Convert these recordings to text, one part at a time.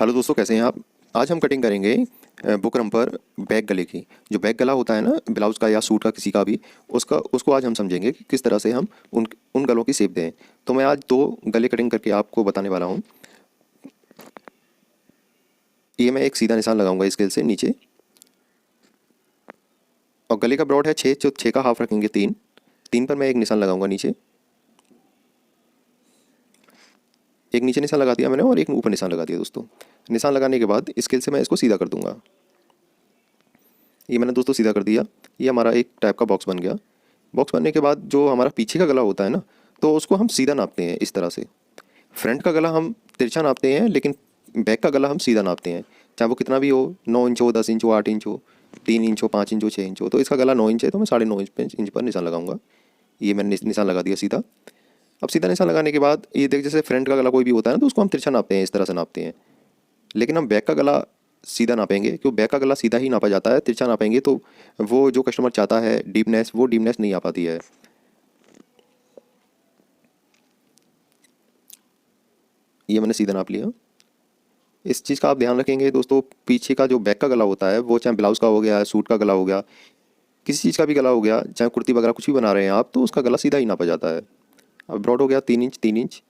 Hello दोस्तों, कैसे हैं आप। आज हम कटिंग करेंगे बुकरम पर बैक गले की। जो बैक गला होता है ना ब्लाउज़ का या सूट का किसी का भी, उसको आज हम समझेंगे कि किस तरह से हम उन गलों की शेप दें। तो मैं आज 2 गले कटिंग करके आपको बताने वाला हूँ। ये मैं एक सीधा निशान लगाऊंगा स्केल से नीचे, और गले का ब्रॉड है 6, जो 6 का हाफ रखेंगे 3। 3 पर मैं एक निशान लगाऊंगा नीचे, एक नीचे निशान लगा दिया मैंने और एक ऊपर निशान लगा दिया दोस्तों। निशान लगाने के बाद स्केल से मैं इसको सीधा कर दूंगा। ये मैंने दोस्तों सीधा कर दिया। ये हमारा एक टाइप का बॉक्स बन गया। बॉक्स बनने के बाद जो हमारा पीछे का गला होता है ना, तो उसको हम सीधा नापते हैं इस तरह से। फ्रंट का गला हम तिरछा नापते हैं, लेकिन बैक का गला हम सीधा नापते हैं, चाहे वो कितना भी हो, 9 इंच हो, 10 इंच हो, 8 इंच हो, 3 इंच हो, 5 इंच हो, 6 इंच हो। तो इसका गला 9 इंच है, तो मैं 9.5 इंच पर निशान लगाऊंगा। ये मैंने निशान लगा दिया सीधा। अब सीधा निशान लगाने के बाद ये देख, जैसे फ्रंट का गला कोई भी होता है ना, तो उसको हम तिरछा नापते हैं, इस तरह से नापते हैं। लेकिन हम बैक का गला सीधा नापेंगे, क्योंकि बैक का गला सीधा ही नापा जाता है। तिरछा नापेंगे तो वो जो कस्टमर चाहता है डीपनेस, वो डीपनेस नहीं आ पाती है। ये मैंने सीधा नाप लिया। इस चीज़ का आप ध्यान रखेंगे दोस्तों, पीछे का जो बैक का गला होता है, वो चाहे ब्लाउज़ का हो गया, सूट का गला हो गया, किसी चीज़ का भी गला हो गया, चाहे कुर्ती वगैरह कुछ भी बना रहे हैं आप, तो उसका गला सीधा ही नापा जाता है। अब ब्रॉड हो गया 3 इंच 3 इंच।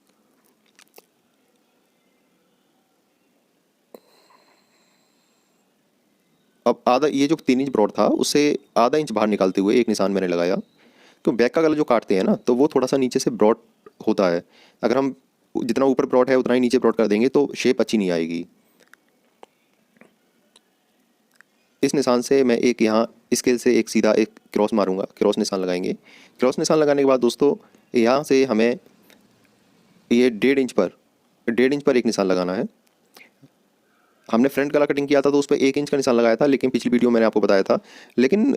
अब आधा, ये जो 3 इंच ब्रॉड था उससे आधा इंच बाहर निकालते हुए एक निशान मैंने लगाया। तो बैक का गला जो काटते हैं ना, तो वो थोड़ा सा नीचे से ब्रॉड होता है। अगर हम जितना ऊपर ब्रॉड है उतना ही नीचे ब्रॉड कर देंगे तो शेप अच्छी नहीं आएगी। इस निशान से मैं एक यहाँ स्केल से एक सीधा एक क्रॉस मारूंगा, क्रॉस निशान लगाएंगे। क्रॉस निशान लगाने के बाद दोस्तों, यहाँ से हमें ये 1.5 इंच पर एक निशान लगाना है। हमने फ्रंट गला कटिंग किया था तो उस पर 1 इंच का निशान लगाया था, लेकिन पिछली वीडियो मैंने आपको बताया था। लेकिन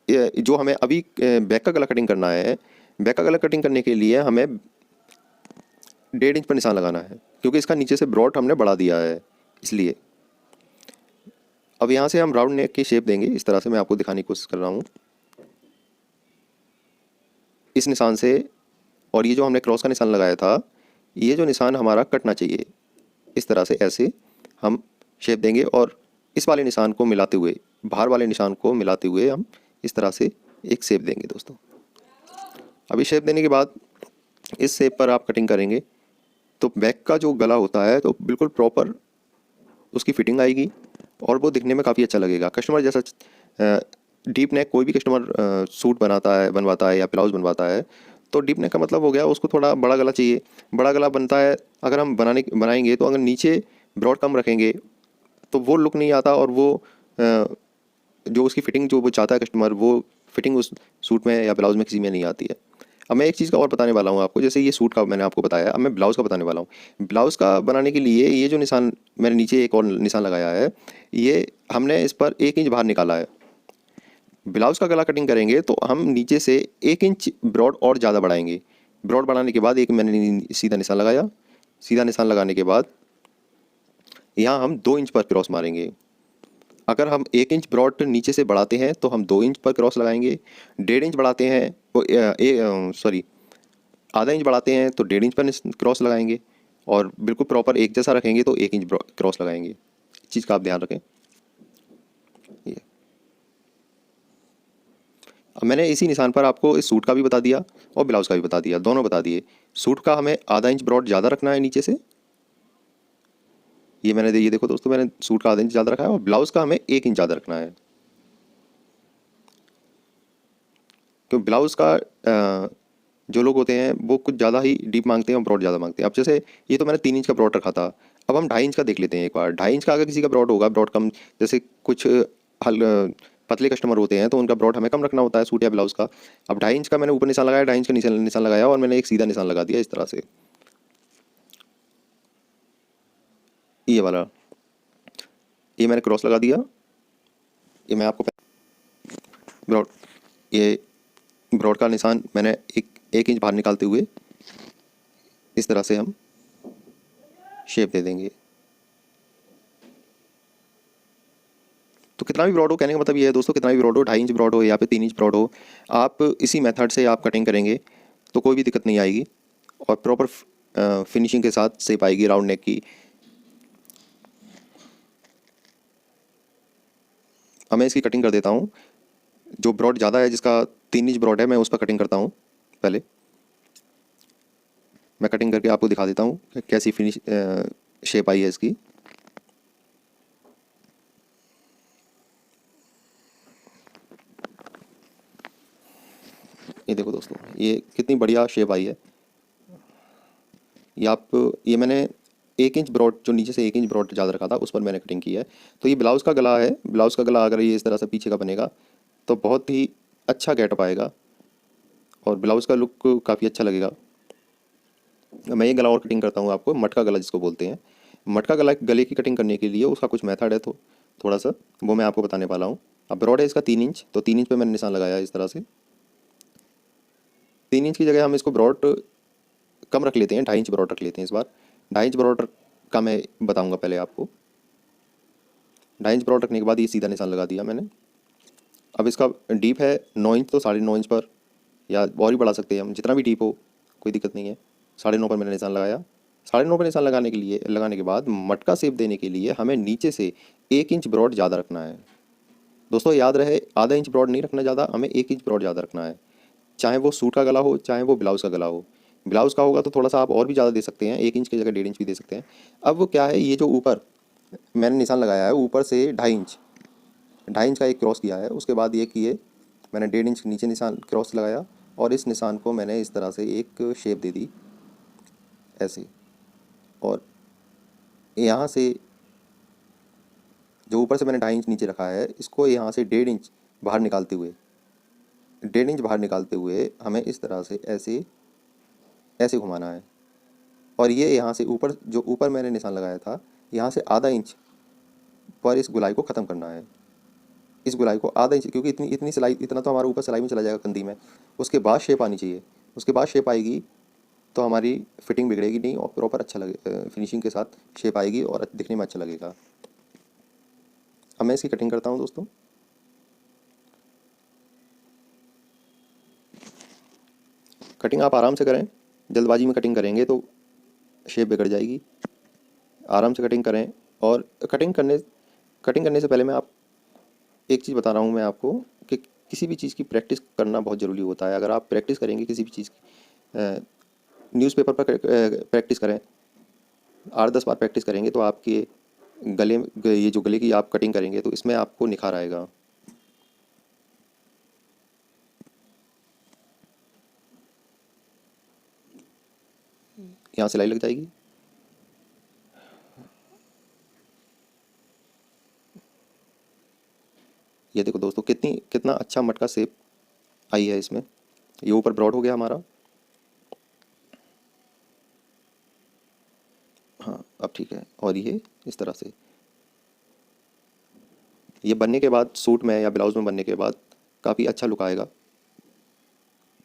जो हमें अभी बैक का गला कटिंग करना है, बैक का गला कटिंग करने के लिए हमें 1.5 इंच पर निशान लगाना है, क्योंकि इसका नीचे से ब्रॉड हमने बढ़ा दिया है, इसलिए। अब यहाँ से हम राउंड नेक की शेप देंगे, इस तरह से मैं आपको दिखाने की कोशिश कर रहा हूँ। इस निशान से, और ये जो हमने क्रॉस का निशान लगाया था, ये जो निशान हमारा कटना चाहिए, इस तरह से ऐसे हम शेप देंगे। और इस वाले निशान को मिलाते हुए, बाहर वाले निशान को मिलाते हुए हम इस तरह से एक शेप देंगे दोस्तों। अभी शेप देने के बाद इस शेप पर आप कटिंग करेंगे तो बैक का जो गला होता है तो बिल्कुल प्रॉपर उसकी फिटिंग आएगी, और वो दिखने में काफ़ी अच्छा लगेगा। कस्टमर जैसा डीप नेक, कोई भी कस्टमर सूट बनवाता है या ब्लाउज़ बनवाता है, तो डीप नेक का मतलब हो गया उसको थोड़ा बड़ा गला चाहिए। बड़ा गला बनता है, अगर हम बनाएंगे तो अगर नीचे ब्रॉड कम रखेंगे तो वो लुक नहीं आता, और वो जो उसकी फ़िटिंग जो वो चाहता है कस्टमर, वो फिटिंग उस सूट में या ब्लाउज़ में किसी में नहीं आती है। अब मैं एक चीज़ का और बताने वाला हूँ आपको, जैसे ये सूट का मैंने आपको बताया, अब मैं ब्लाउज़ का बताने वाला हूँ। ब्लाउज़ का बनाने के लिए ये जो निशान मैंने नीचे एक और निशान लगाया है, ये हमने इस पर 1 इंच बाहर निकाला है। ब्लाउज़ का गला कटिंग करेंगे तो हम नीचे से 1 इंच ब्रॉड और ज़्यादा बढ़ाएंगे। ब्रॉड बढ़ाने के बाद एक मैंने सीधा निशान लगाया। सीधा निशान लगाने के बाद यहाँ हम 2 इंच पर क्रॉस मारेंगे। अगर हम 1 इंच ब्रॉड नीचे से बढ़ाते हैं तो हम 2 इंच पर क्रॉस लगाएंगे। 1.5 इंच बढ़ाते हैं, सॉरी, आधा इंच बढ़ाते हैं तो 1.5 इंच पर क्रॉस लगाएंगे, और बिल्कुल प्रॉपर एक जैसा रखेंगे तो 1 इंच क्रॉस लगाएंगे। इस चीज़ का आप ध्यान रखें। ये अब मैंने इसी निशान पर आपको इस सूट का भी बता दिया और ब्लाउज़ का भी बता दिया, दोनों बता दिए। सूट का हमें आधा इंच ब्रॉड ज़्यादा रखना है नीचे से, ये देखो दोस्तों, मैंने सूट का आधा इंच ज़्यादा रखा है, और ब्लाउज़ का हमें 1 इंच ज़्यादा रखना है। क्योंकि ब्लाउज़ का जो लोग होते हैं वो कुछ ज़्यादा ही डीप मांगते हैं और ब्रॉड ज़्यादा मांगते हैं। अब जैसे ये तो मैंने 3 इंच का ब्रॉड रखा था, अब हम 2.5 इंच का देख लेते हैं एक बार। 2.5 इंच का अगर किसी का ब्रॉड होगा, ब्रॉड कम, जैसे कुछ पतले कस्टमर होते हैं तो उनका ब्रॉड हमें कम रखना होता है सूट या ब्लाउज़ का। अब 2.5 इंच का मैंने ऊपर निशान लगाया, 2.5 इंच का निशान लगाया, और मैंने एक सीधा निशान लगा दिया इस तरह से, ये वाला। ये मैंने क्रॉस लगा दिया। ये मैं आपको ब्रॉड, ये ब्रॉड का निशान मैंने एक इंच बाहर निकालते हुए इस तरह से हम शेप दे देंगे। तो कितना भी ब्रॉड हो, कहने का मतलब ये है दोस्तों, कितना भी ब्रॉड हो, 2.5 इंच ब्रॉड हो या फिर 3 इंच ब्रॉड हो, आप इसी मेथड से आप कटिंग करेंगे तो कोई भी दिक्कत नहीं आएगी, और प्रॉपर फिनिशिंग के साथ शेप आएगी राउंड नेक की। अब मैं इसकी कटिंग कर देता हूँ। जो ब्रॉड ज़्यादा है, जिसका 3 इंच ब्रॉड है, मैं उस पर कटिंग करता हूँ। पहले मैं कटिंग करके आपको दिखा देता हूँ कि कैसी फिनिश शेप आई है इसकी। ये देखो दोस्तों, ये कितनी बढ़िया शेप आई है। ये मैंने 1 इंच ब्रॉड, जो नीचे से 1 इंच ब्रॉड ज़्यादा रखा था, उस पर मैंने कटिंग की है। तो ये ब्लाउज़ का गला है। ब्लाउज़ का गला अगर ये इस तरह से पीछे का बनेगा तो बहुत ही अच्छा गेटअप आएगा और ब्लाउज़ का लुक काफ़ी अच्छा लगेगा। मैं ये गला और कटिंग करता हूँ आपको, मटका गला जिसको बोलते हैं। मटका गला, गले की कटिंग करने के लिए उसका कुछ मेथड है, तो थोड़ा सा वो मैं आपको बताने वाला हूँ। अब ब्रॉड है इसका 3 इंच, तो 3 इंच पे मैंने निशान लगाया इस तरह से। 3 इंच की जगह हम इसको ब्रॉड कम रख लेते हैं, 2.5 इंच ब्रॉड रख लेते हैं इस बार। 2.5 इंच ब्रॉड का मैं बताऊँगा पहले आपको। 2.5 इंच ब्रॉड रखने के बाद ये सीधा निशान लगा दिया मैंने। अब इसका डीप है 9 इंच, तो 9.5 इंच पर या और भी बढ़ा सकते हैं हम, जितना भी डीप हो कोई दिक्कत नहीं है। 9.5 पर मैंने निशान लगाया। 9.5 पर निशान लगाने के बाद मटका शेप देने के लिए हमें नीचे से 1 इंच ब्रॉड ज़्यादा रखना है। दोस्तों याद रहे, आधा इंच ब्रॉड नहीं रखना ज़्यादा, हमें 1 इंच ब्रॉड ज़्यादा रखना है। चाहे वो सूट का गला हो, चाहे वो ब्लाउज़ का गला हो। ब्लाउज़ का होगा तो थोड़ा सा आप और भी ज़्यादा दे सकते हैं, 1 इंच की जगह 1.5 इंच भी दे सकते हैं। अब वो क्या है, ये जो ऊपर मैंने निशान लगाया है, ऊपर से 2.5 इंच का एक क्रॉस किया है। उसके बाद ये किए मैंने 1.5 इंच नीचे निशान क्रॉस लगाया और इस निशान को मैंने इस तरह से एक शेप दे दी ऐसे। और यहाँ से जो ऊपर से मैंने 2.5 इंच नीचे रखा है, इसको यहाँ से 1.5 इंच बाहर निकालते हुए, 1.5 इंच बाहर निकालते हुए हमें इस तरह से ऐसे ऐसे घुमाना है। और ये यहाँ से ऊपर, जो ऊपर मैंने निशान लगाया था, यहाँ से आधा इंच पर इस गुलाई को ख़त्म करना है। इस गुलाई को आधा इंच, क्योंकि इतनी इतनी सिलाई, इतना तो हमारा ऊपर सिलाई में चला जाएगा कंधी में। उसके बाद शेप आनी चाहिए। उसके बाद शेप आएगी तो हमारी फिटिंग बिगड़ेगी नहीं और प्रॉपर अच्छा लगे, फिनिशिंग के साथ शेप आएगी और दिखने में अच्छा लगेगा। अब मैं इसकी कटिंग करता हूँ दोस्तों। कटिंग आप आराम से करें, जल्दबाजी में कटिंग करेंगे तो शेप बिगड़ जाएगी। आराम से कटिंग करें। और कटिंग करने से पहले मैं एक चीज़ बता रहा हूँ मैं आपको, कि किसी भी चीज़ की प्रैक्टिस करना बहुत ज़रूरी होता है। अगर आप प्रैक्टिस करेंगे किसी भी चीज़ की, न्यूज़पेपर पर प्रैक्टिस करें, 8-10 बार प्रैक्टिस करेंगे तो आपके गले में, ये जो गले की आप कटिंग करेंगे तो इसमें आपको निखार आएगा। यहाँ सिलाई लग जाएगी। ये देखो दोस्तों, कितना अच्छा मटका शेप आई है इसमें। ये ऊपर ब्रॉड हो गया हमारा। हाँ अब ठीक है। और ये इस तरह से ये बनने के बाद, सूट में या ब्लाउज़ में बनने के बाद काफ़ी अच्छा लुक आएगा।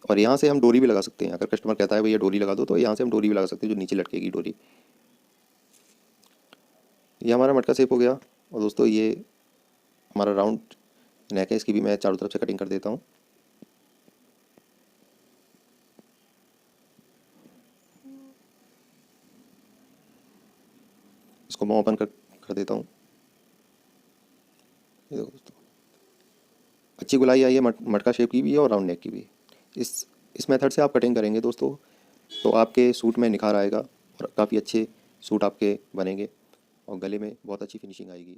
और यहाँ से हम डोरी भी लगा सकते हैं। अगर कस्टमर कहता है भैया डोरी लगा दो, तो यहाँ से हम डोरी भी लगा सकते हैं, जो नीचे लटकेगी डोरी। ये हमारा मटका शेप हो गया। और दोस्तों ये हमारा राउंड नेक है, इसकी भी मैं चारों तरफ से कटिंग कर देता हूँ। इसको मैं ओपन कर देता हूँ। ये देखो दोस्तों, अच्छी गुलाई आई है मटका शेप की भी और राउंड नेक की भी। इस मेथड से आप कटिंग करेंगे दोस्तों तो आपके सूट में निखार आएगा और काफ़ी अच्छे सूट आपके बनेंगे और गले में बहुत अच्छी फिनिशिंग आएगी।